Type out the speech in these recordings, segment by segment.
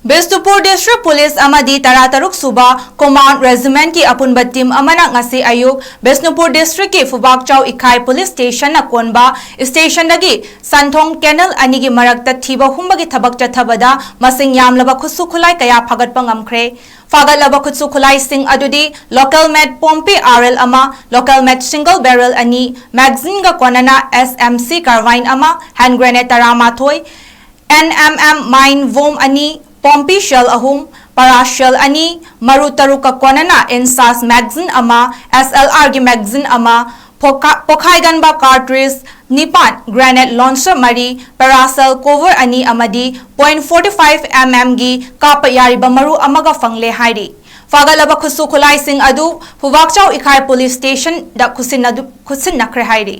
Bishnupur District Police amadi tarataruk suba Command Regiment ki apunba team amana ngasi ayuk Bisnupur District ki Fubakchau Ikai Police Station na konba station dagi Santhong Canal anigi marakta thiba humbagi thabak chathabada masing yamlaba khusu khulai kaya phagat pangamkhre fagalaba khutsu khulai sing adudi local med pompi RL ama local med single barrel ani magazine ga konana SMC carbine ama hand grenade taramathoi NMM mine vom ani pompi shell ahum para shell ani maru taruka konana insas magazine ama SLR gi magazine ama pokhai ganba cartridge nipan granite launcher mari parasol cover ani amadi .45 mm gi kapa yariba maru amaga fangle hairi fagalaba khusu khulai sing adu Fubakchau Ikai Police Station da khusin nakre hairi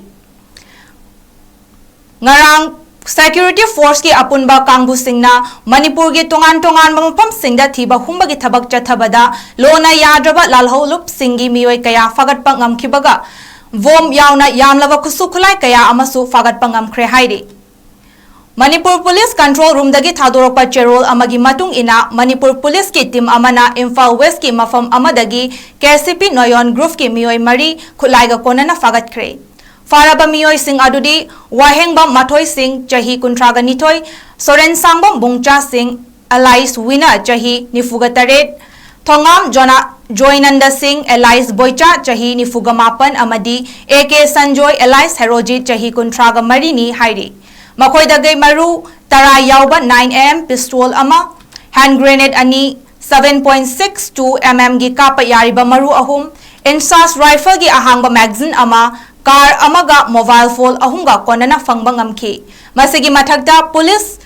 ngarang Security Force ki apunba kangbu singna Manipur gi tongan mapam singda thiba humbagi thabak chathabada lona yadraba lalholup singi miyoi kaya fagat pangam khibaga vom yauna yamlaba khusu khulai kaya amasu fagat pangam khre hairi Manipur Police Control Room dagi thadorokpa cherol amagi matung ina Manipur Police ki team amana Imphal West ki mafam amadagi KCP Noyon Group ki miyoi mari khulai ga konana fagat khre Faraba miyoi sing adudi Wahengbam Mathoi Singh chahi kuntraga nithoi Soren Sangbam Bungcha Singh Alice Winner chahi nifuga taret Thongam Joynanda Singh Alice Boicha chahi nifuga mapan amadi AK Sanjoy Alice Herojit chahi kuntraga marini hairi Makhoi dagai maru tara yauba 9 am pistol ama hand grenade ani 7.62 mm gi kapa yariba maru ahum insas rifle gi ahangba magazine ama car amaga mobile phone ahunga konana fangba ngamki masigi mathakta police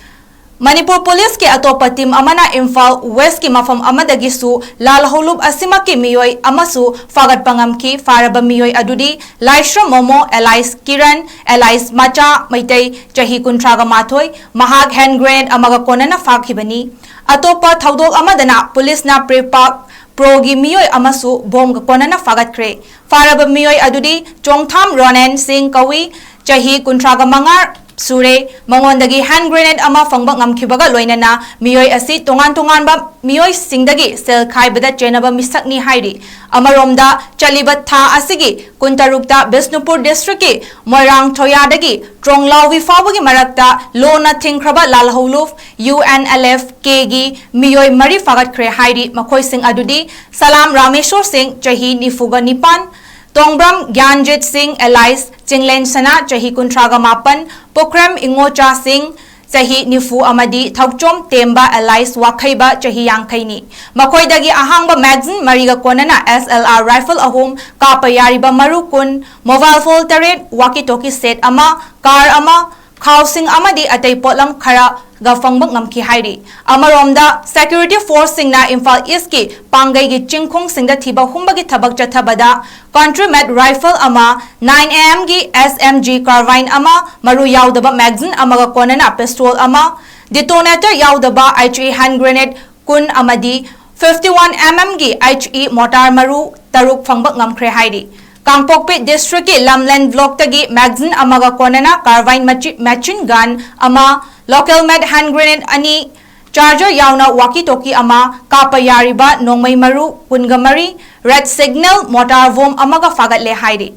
Manipur Police ke atopa team amana Imphal West ki mafam amadagi su lalholub asima ki miyoi amasu fagat pangamki faraba miyoi adudi Laishra Momo Alice Kiran Alice Macha Maitai chahi kuntraga mathoi mahag hand grenade amaga konana fakhibani atopa thaudol amadana police na prepak Progi miyoi amasu bom konana fagat kre faraba miyoi adudi Chongtham Ronen Singh Kawi chahi kuntraga mangar sure mangondagi hand grenade ama fangba ngamkhibaga loinana miyoi asi tongan ba miyoi singdagi sel khaibada chenaba misakni hairi amaromda chaliba tha asigi kuntarukta Bisnupur District ki Moirang Thoyadagi Tronglawi fawagi marakta lona thingkraba lalholuf UNLF kegi miyoi mari fagat kre hairi makhoi sing adudi Salam Rameshwar Singh chahi nifuga nipan Tongbram Gyanjit Singh Alice Chinglen Sana chahi kuntraga mapan Pokram Ingocha Singh chahi nifu amadi Thokchom Temba Alice Wakhaiba chahi yangkhaini makhoi dagi ahangba magazine mariga konana SLR rifle ahum kapa yariba marukun mobile phone taret walkie talkie set ama car ama housing amadi atay potlam khara gafangba ngamki hairi amaromda security force singna Imphal East ki pangai gi chingkhong singda thiba humbagi thabak chathabada country made rifle ama 9 am gi SMG carbine ama maru yaudaba magazine amaga konana pistol ama detonator yaudaba HE hand grenade kun amadi 51 mm gi HE mortar maru taruk phangba ngamkhre hairi Kangpokpi District ki Lamland Block tagi magazine amaga konana carbine machine gun ama local med hand grenade ani charger yauna walkie talkie ama kapa yariba nongmai maru kungamari red signal mortar vom amaga fagat le hairi